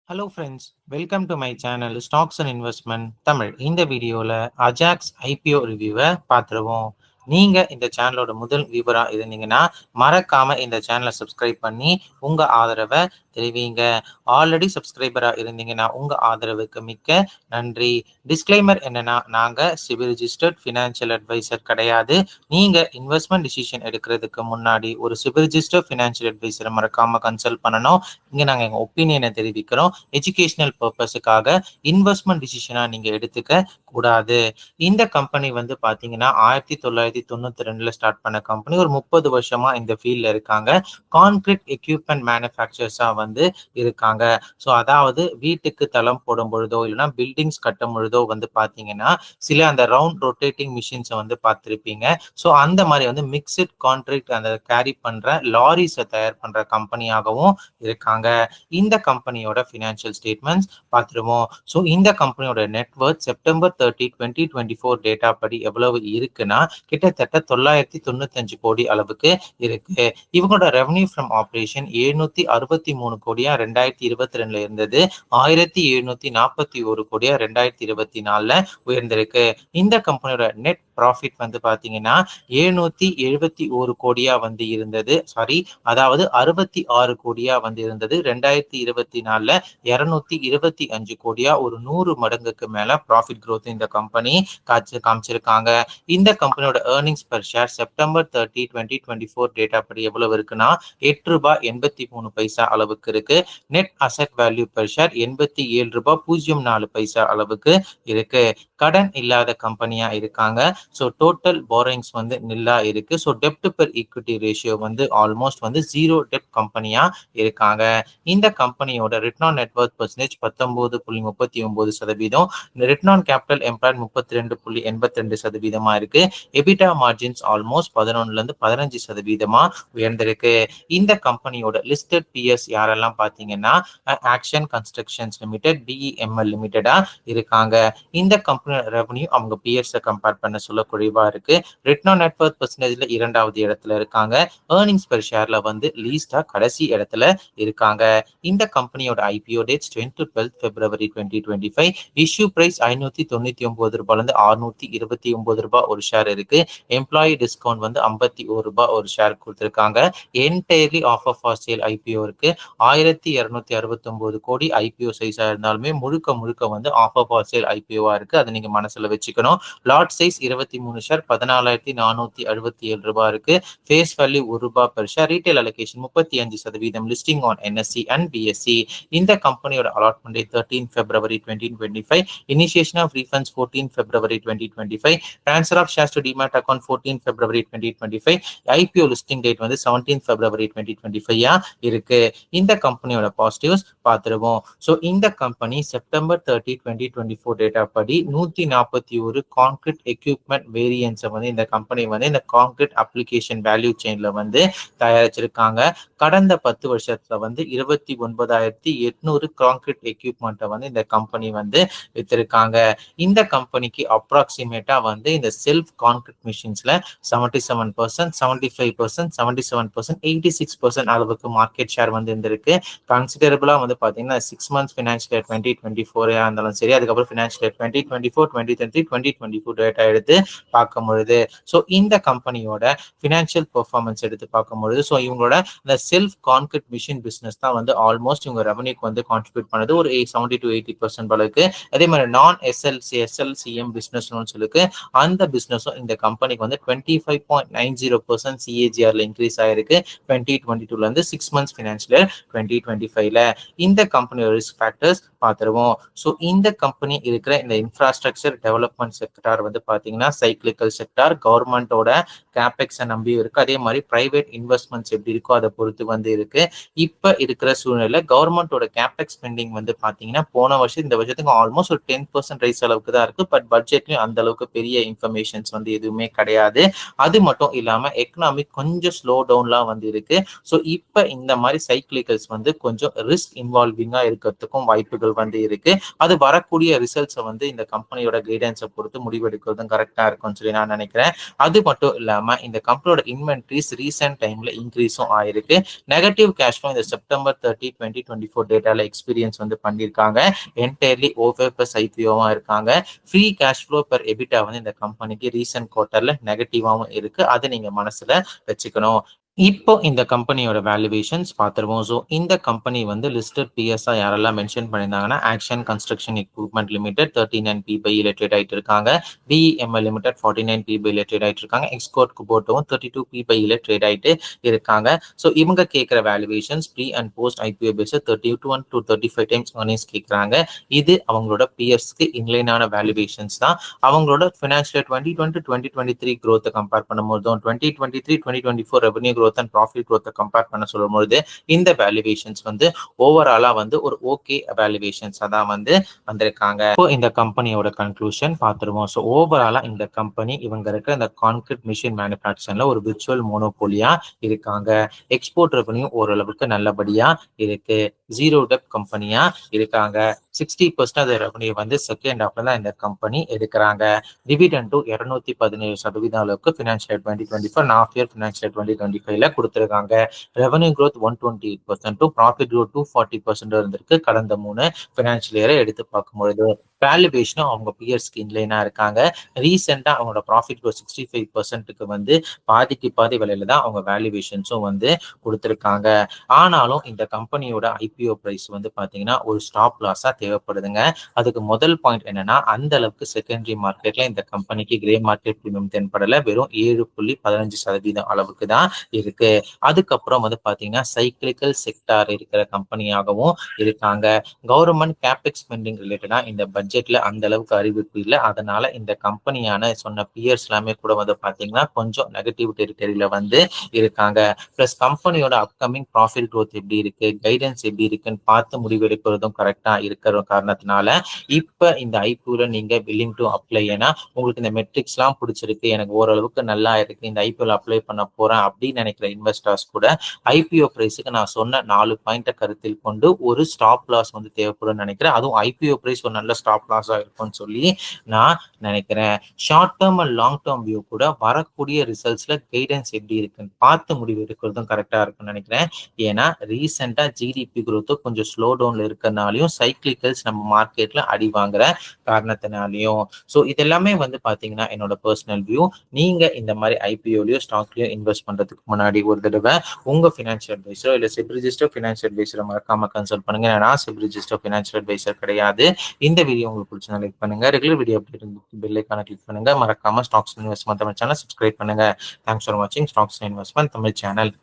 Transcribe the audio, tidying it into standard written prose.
Hello friends, welcome to my channel stocks and investment Tamil. இந்த வீடியோவில் Ajax IPO ரிவ்யூவை பார்த்துருவோம். நீங்கள் இந்த சேனலோட முதல் வியூவராக இருந்தீங்கன்னா மறக்காமல் இந்த சேனலை சப்ஸ்கிரைப் பண்ணி உங்கள் ஆதரவை தெரிவிங்க. ஆல்ரெடி சப்ஸ்கிரைபராக இருந்தீங்கன்னா உங்கள் ஆதரவுக்கு மிக்க நன்றி. டிஸ்க்ளைமர் என்னன்னா, நாங்கள் சிவில் ரிஜிஸ்டர்ட் ஃபினான்ஷியல் அட்வைசர் கிடையாது. நீங்கள் இன்வெஸ்ட்மெண்ட் டிசிஷன் எடுக்கிறதுக்கு முன்னாடி ஒரு சிவில் ரிஜிஸ்டர்ட் ஃபினான்ஷியல் அட்வைசரை மறக்காமல் கன்சல்ட் பண்ணணும். இங்கே நாங்கள் எங்கள் ஒப்பீனியனை தெரிவிக்கிறோம். எஜுகேஷனல் பர்பஸுக்காக இன்வெஸ்ட்மெண்ட் டிசிஷனா நீங்க எடுத்துக்க கூடாது. இந்த கம்பெனி வந்து பாத்தீங்கன்னா 1992 ஸ்டார்ட் பண்ண கம்பெனி. ஒரு 30 வருஷமா இந்த ஃபீல்ட்ல இருக்காங்க. கான்கிரீட் எக்யூப்மெண்ட் மேனுஃபேக்சர்ஸா வந்து இருக்காங்க. ஸோ அதாவது வீட்டுக்கு தளம் போடும் பொழுதோ இல்லைன்னா பில்டிங்ஸ் கட்டும் பொழுதோ வந்து பாத்தீங்கன்னா சில அந்த ரவுண்ட் ரொட்டேட்டிங் மிஷின்ஸை வந்து பார்த்துருப்பீங்க. ஸோ அந்த மாதிரி வந்து மிக்சட் கான்கிரீட் அந்த கேரி பண்ற லாரிஸை தயார் பண்ற கம்பெனியாகவும் இருக்காங்க. இந்த கம்பெனியோட ஃபினான்ஷியல் ஸ்டேட்மெண்ட்ஸ் பார்த்துருவோம். ஸோ இந்த கம்பெனியோட நெட்வொர்த் செப்டம்பர் 30, 2024 டேட்டா படி எவ்வளவு இருக்குன்னா கிட்டத்தட்ட 995 கோடி அளவுக்கு இருக்கு. இவங்களோட ரெவன்யூ ஃப்ரம் ஆப்ரேஷன் 763 கோடியா 2022 இருந்தது. 1741 கோடியா 2024 உயர்ந்திருக்கு. இந்த கம்பெனியோட நெட் ப்ராஃபிட் வந்து பாத்தீங்கன்னா 771 கோடியா வந்து இருந்தது. அதாவது 66 கோடியா வந்து இருந்தது. 2024 225 கோடியா, ஒரு 100 மடங்குக்கு மேல ப்ராஃபிட் growth இந்த கம்பெனி காமிச்சிருக்காங்க. இந்த கம்பெனியோட earnings per share September 30, 2024 data படி எவ்வளவு இருக்குன்னா ₹8.83 அளவுக்கு இருக்கு. Net asset value per share ₹87.04 அளவுக்கு இருக்கு. கடன் இல்லாத கம்பெனியா இருக்காங்க. ஸோ டோட்டல் போரிங்ஸ் வந்து நில்லா இருக்கு. ஸோ டெப்ட் பெர் ஈக்விட்டி ரேஷியோ வந்து ஆல்மோஸ்ட் வந்து 0 டெப்ட் கம்பெனியா இருக்காங்க. இந்த கம்பெனியோட return on net worth percentage 19.39%. Return on capital employed 32.82% இருக்கு. EBITDA margins almost 11% உயர்ந்திருக்கு. இந்த கம்பெனியோட லிஸ்டட் பிஎஸ் யாரெல்லாம் பாத்தீங்கன்னா ஆக்ஷன் கன்ஸ்ட்ரக்ஷன்ஸ் லிமிடெட், டிஇஎம்எல் லிமிடெடா இருக்காங்க. இந்த கம்பெனியோட ரெவன்யூ அவங்க பிஎஸ் கம்பேர் பண்ண சொல்ல குறைவா இருக்கு. ரிட்டர்ன் ஆன் நெட்வொர்த் பெர்சன்டேஜ்ல 2வது இடத்துல இருக்காங்க. ஏர்னிங்ஸ் பெர் ஷேர்ல வந்து லீஸ்டா கடைசி இடத்துல இருக்காங்க. இந்த கம்பெனியோட IPO dates 10 to 12 February 2025. Issue price ₹599 ₹629 ஒரு ஷேர் இருக்கு. எம்ப்ளாயி டிஸ்கவுண்ட் வந்து ₹51 ஒரு ஷேர் கொடுத்திருக்காங்க. Entirely offer for sale IPO இருக்கு. 1269 கோடி ஐபிஓ சைஸா இருந்தாலுமே முழுக்க வந்து ஆஃபர் ஃபார் சேல் ஐபிஓவா இருக்கு. அதை நீங்க மனசுல வச்சுக்கணும். லாட் சைஸ் 23 ஷேர் ₹14,467 இருக்கு. Face value ₹1 per share. Retail allocation 35%. Listing on NSE and BSE. இந்த கம்பெனியோட allotment date 13 February 2025. Initiation of refunds 14 February 2025. Transfer of shares to demat account 14 February 2025. IPO listing date வந்து 17 February 2025 இருக்கு. இந்த கம்பெனியோட positives பார்த்துருவோம். So இந்த company September 30, 2024 data படி 141 concrete equipment வேரியன்ஸை வந்து இந்த கம்பெனி வந்து இந்த கான்கிரீட் அப்ளிகேஷன் வேல்யூ செயின்ல வந்து தயாரிச்சிருக்காங்க. கடந்த 10 வருஷத்துல வந்து 29,800 கான்கிரீட் எக்யூப்மெண்ட்டை வந்து இந்த கம்பெனி வந்து வித்திருக்காங்க. இந்த கம்பெனிக்கு அப்ராக்சிமேட்டா வந்து இந்த செல்ஃப் கான்கிரீட் மிஷின்ஸ்ல 77%, 75%, 77%, 86% அளவுக்கு மார்க்கெட் ஷேர் வந்து இருந்திருக்கு. கன்சிடரபிளா வந்து பாத்தீங்கன்னா 6 months ஃபினான்ஷியல் இயர் 2024 இருந்தாலும் சரி, அதுக்கப்புறம் ஃபினான்ஷியல் இயர் 2024, 2023, 2024 டேட்டா எடுத்து பார்க்கும் பொழுது, ஸோ இந்த கம்பெனியோட ஃபினான்ஷியல் பெர்ஃபார்மன்ஸ் எடுத்து பார்க்கும் பொழுது, ஸோ இவங்களோட இந்த செல்ஃப் கான்கிரீட் மிஷின் பிசினஸ் தான் வந்து ஆல்மோஸ்ட் இவங்க ரெவன்யூக்கு வந்து கான்ட்ரிபியூட் பண்ணது ஒரு 70 to 80% அளவுக்கு. அதே மாதிரி நான் எஸ்எல்சிஎம் பிசினஸ் இருக்கு. அந்த பிசினஸும் இந்த கம்பெனிக்கு வந்து 25.90% சிஏஜிஆர்ல இன்க்ரீஸ் ஆயிருக்கு 2022 இருந்து 6 months ஃபினான்ஷியல் இயர் 2025ல. இந்த கம்பெனியோட ரிஸ்க் ஃபேக்டர்ஸ் பார்த்துருவோம். ஸோ இந்த கம்பெனி இருக்கிற இந்த இன்ஃப்ராஸ்ட்ரக்சர் டெவலப்மெண்ட் செக்டார் வந்து பாத்தீங்கன்னா சைக்கிளிக்கல் செக்டார், கவர்மெண்டோட கேபெக்ஸை நம்பி இருக்கு. அதே மாதிரி பிரைவேட் இன்வெஸ்ட்மெண்ட்ஸ் எப்படி இருக்கோ அதை பொறுத்து வந்து இருக்கு. இப்ப இருக்கிற சூழ்நிலை கவர்மெண்டோட கேபெக்ஸ் ஸ்பெண்டிங் வந்து பாத்தீங்கன்னா போன வருஷம் இந்த வருஷத்துக்கு ஆல்மோஸ்ட் ஒரு 10% ரைஸ் அளவுக்கு தான் இருக்கு. பட் பட்ஜெட்லயும் அந்த அளவுக்கு பெரிய இன்ஃபர்மேஷன்ஸ் வந்து எதுவுமே கிடையாது. அது மட்டும் இல்லாம எக்கனாமிக் கொஞ்சம் ஸ்லோ டவுன்லாம் வந்து இருக்கு. ஸோ இப்ப இந்த மாதிரி சைக்கிளிக்கல்ஸ் வந்து கொஞ்சம் ரிஸ்க் இன்வால்விங்கா இருக்கிறதுக்கும் வாய்ப்புகள் வந்து இருக்கு. அது வரக்கூடிய ரிசல்ட்ஸை வந்து இந்த கம்பெனியோட கைடன்ஸை பொறுத்து முடிவெடுக்கிறதும் கரெக்டா இருக்கும்னு சொல்லி நான் நினைக்கிறேன். அது மட்டும் இல்லாம இந்த கம்பெனியோட இன்வென்ட்ரிஸ் ரீசென்ட் டைம்ல இன்க்ரீஸும் ஆயிருக்கு. நெகட்டிவ் கேஷ் ஃப்ளோ இந்த செப்டம்பர் 30, 2024 டேட்டால எக்ஸ்பீரியன்ஸ் வந்து பண்ணியிருக்காங்க. என்டையர்லி ஓவர் பிளஸ் ஐபிஓவா இருக்காங்க. Free cash flow per EBITDA வந்து இந்த கம்பெனிக்கு ரீசென்ட் குவார்ட்டர்ல நெகட்டிவாவும் இருக்கு. அதை நீங்க மனசுல வச்சுக்கணும். இப்போ இந்த கம்பெனியோட வேல்யூவேஷன்ஸ் பார்த்துருவோம். ஸோ இந்த கம்பெனி வந்து லிஸ்டட் பிஎஸ்ஆ யாரெல்லாம் மென்ஷன் பண்ணியிருந்தாங்கன்னா, ஆக்ஷன் கன்ஸ்ட்ரக்ஷன் எக்யூப்மெண்ட் லிமிடெட் 39 பிபையில் ட்ரேட் ஆகிட்டு இருக்காங்க. பிஇஎம்எல் லிமிடெட் 49 பிபையில் ட்ரேட் ஆகிட்டு இருக்காங்க. எக்ஸ்கோர்ட் குபோட்டோவும் 32 பிபையில் ட்ரேட் ஆகிட்டு இருக்காங்க. ஸோ இவங்க கேட்குற valuations pre and post IPO base 31 to 35 times earnings கேட்குறாங்க. இது அவங்களோட பிஎஸ்க்கு இன்லைனான வேல்யூவேஷன்ஸ் தான். அவங்களோட ஃபினான்ஷியல் 2020 2023 growth கம்பேர் பண்ணும்போதும் 2023 2024 revenue growth and profit growth compare பண்ண சொல்லும்போது இந்த வேல்யூவேஷன்ஸ் வந்து ஓவராலா வந்து ஒரு ஓகே வேல்யூவேஷன்ஸ் தான் வந்து வந்திருக்காங்க. இப்போ இந்த கம்பெனியோட கன்க்ளூஷன் பார்த்துருவோம். ஸோ ஓவராலா இந்த கம்பெனி இவங்க இருக்கிற இந்த கான்கிரீட் மிஷின் மேனுஃபேக்சரிங்ல ஒரு விர்ச்சுவல் மோனோபோலியா இருக்காங்க. எக்ஸ்போர்ட் ரெவன்யூ ஓரளவுக்கு நல்லபடியா இருக்கு. ஜீரோ டெப்ட் கம்பெனியா இருக்காங்க. 60% அது ரெவன்யூ வந்து செகண்ட் ஹாஃப்ல தான் இந்த கம்பெனி எடுக்கிறாங்க. டிவிடெண்டும் 217% அளவுக்கு ஃபினான்ஷியல் 2024 half year ஃபினான்ஷியல் 2025ல கொடுத்துருக்காங்க. ரெவன்யூ growth 128%, ப்ராஃபிட் growth 240% இருந்திருக்கு கடந்த 3 ஃபினான்ஷியல் இயரை எடுத்து பார்க்கும்பொழுது. வேல்யூவேஷனும் அவங்க பியர்ஸ்க்கு இன்லைனா இருக்காங்க. ரீசெண்டா அவங்களோட ப்ராஃபிட் growth 65%க்கு வந்து பாதிக்கு பாதி விலையில தான் அவங்க வேல்யூவேஷன்ஸும் வந்து கொடுத்துருக்காங்க. ஆனாலும் இந்த கம்பெனியோட ஐபிஓ பிரைஸ் வந்து பாத்தீங்கன்னா ஒரு ஸ்டாப் லாஸா தேவைப்படுதுங்க. அதுக்கு முதல் பாயிண்ட் என்னன்னா, அந்த அளவுக்கு செகண்டரி மார்க்கெட்ல இந்த கம்பெனிக்கு கிரே மார்க்கெட் பிரீமியம் தென்படல. வெறும் 7.15% அளவுக்கு தான் இருக்கு. அதுக்கப்புறம் வந்து பாத்தீங்கன்னா சைக்கிளிக்கல் செக்டார் இருக்கிற கம்பெனியாகவும் இருக்காங்க. கவர்மெண்ட் கேபெக்ஸ் ஸ்பெண்டிங் ரிலேட்டடா இந்த பட்ஜெட்ல அந்த அளவுக்கு அறிவிப்பு இல்லை. அதனால இந்த கம்பெனியான சொன்ன பியர்ஸ் எல்லாமே கூட வந்து பாத்தீங்கன்னா கொஞ்சம் நெகட்டிவ் டெரிட்டரியில வந்து இருக்காங்க. பிளஸ் கம்பெனியோட அப்கமிங் ப்ராஃபிட் growth எப்படி இருக்கு, கைடன்ஸ் எப்படி இருக்குன்னு பார்த்து முடிவெடுக்கிறதும் கரெக்டா இருக்கிற காரணத்தினால இப்ப இந்த ஐபிஓல நீங்க வில்லிங் டு அப்ளை, ஏன்னா உங்களுக்கு இந்த மெட்ரிக்ஸ் எல்லாம் பிடிச்சிருக்கு, எனக்கு ஓரளவுக்கு நல்லா இருக்கு, இந்த ஐபிஓல அப்ளை பண்ண போறேன் அப்படின்னு நினைக்கிற இன்வெஸ்டர்ஸ் கூட ஐபிஓ பிரைஸுக்கு நான் சொன்ன 4 பாயிண்ட்டை கருத்தில் கொண்டு ஒரு ஸ்டாப் லாஸ் வந்து தேவைப்படும் நினைக்கிறேன். அதுவும் ஐபிஓ பிரைஸ் ஒரு நல்ல ஸ்டாப் லாஸா இருக்கும்னு சொல்லி நான் நினைக்கிறேன். Short term and long term view கூட வரக்கூடிய ரிசல்ட்ஸ்ல கைடன்ஸ் எப்படி இருக்குன்னு பார்த்து முடிவு எடுக்கிறதும் கரெக்டா இருக்கும்னு நினைக்கிறேன். ஏன்னா ரீசெண்டா ஜிடிபி growth கொஞ்சம் ஸ்லோ டவுன்ல இருக்கிறதுனாலையும் சைக்கிளிக்கல்ஸ் நம்ம மார்க்கெட்ல அடி வாங்குற காரணத்தினாலையும். ஸோ இதெல்லாமே வந்து பாத்தீங்கன்னா என்னோட பர்சனல் வியூ. நீங்க இந்த மாதிரி ஐபிஓலயோ ஸ்டாக்லயோ இன்வெஸ்ட் பண்றதுக்கு முன்னாடி ஒரு தடவை உங்க ஃபினான்ஷியல் அட்வைசரோ இல்ல செபி ரிஜிஸ்டர் ஃபினான்ஷியல் அட்வைசரை மறக்காம கன்சல்ட் பண்ணுங்க. நான் செபி ரிஜிஸ்டர் ஃபினான்ஷியல் அட்வைசர் கிடையாது. இந்த வீடியோ உங்களுக்கு பிடிச்சா லைக் பண்ணுங்க. ரெகுலர் வீடியோ அப்டேட் பெல் ஐகானை கிளிக் பண்ணுங்க. மறக்காம stocks investment Tamil channel subscribe பண்ணுங்க. தேங்க்ஸ் ஃபார் வாட்சிங் ஸ்டாக்ஸ் இன்வெஸ்ட்மெண்ட் தமிழ் சேனல்.